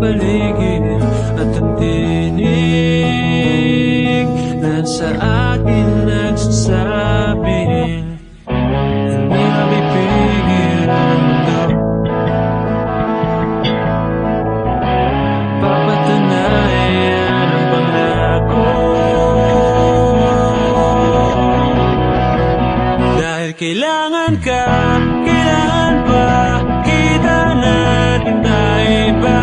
paligid at ang tinig na sa akin nagsasabi hindi mapipigil ang mundo. Papatunayan ang pangako dahil kailangan ka, kailangan pa kita natin tayo ba,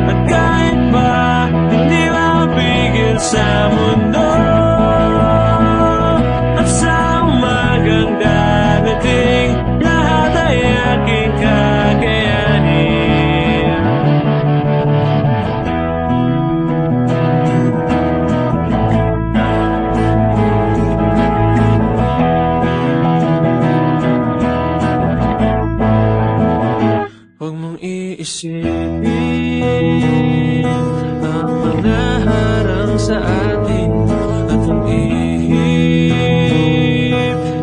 at kahit pa hindi mapigil sa mundo. At sa umagang darating, lahat ay aking kakayanin. Huwag mong iisipin ang mga harang sa atin at ang ihip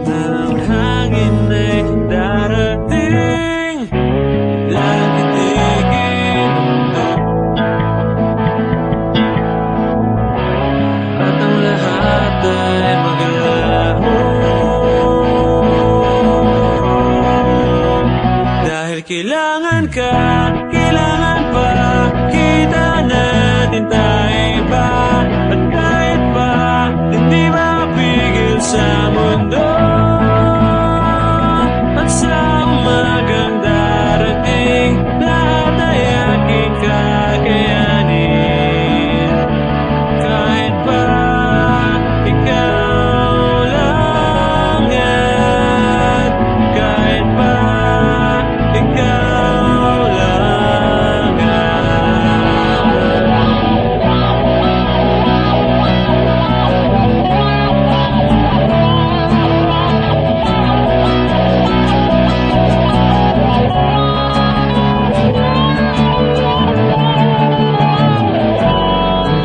ng hangin ay darating. Dahil titigil ang mundo at ang lahat ay maglaho dahil kailangan ka, kailangan pa kita natin tayo ba, at kahit pa hindi mapigil sa mundo. At sa umagang darating, lahat ay aking kakayanin. Kahit pa ikaw lang at kahit pa ikaw lang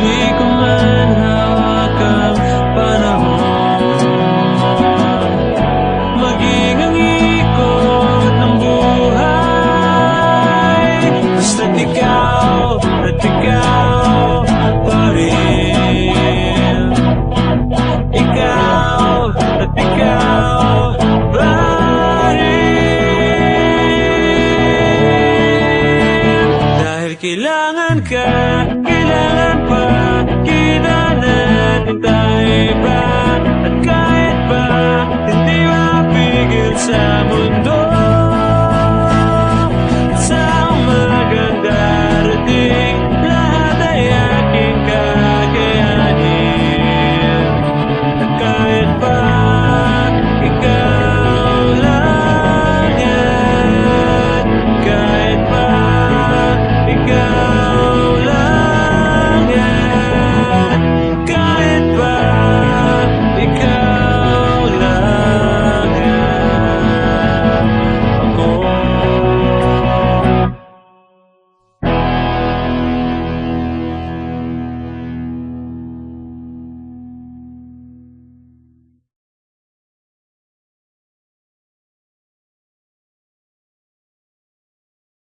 hindi ko man hawak ang panahon, maging ang ikot ng buhay. Basta't ikaw at ikaw pa rin. Ikaw at ikaw pa rin. Dahil kailangan ka,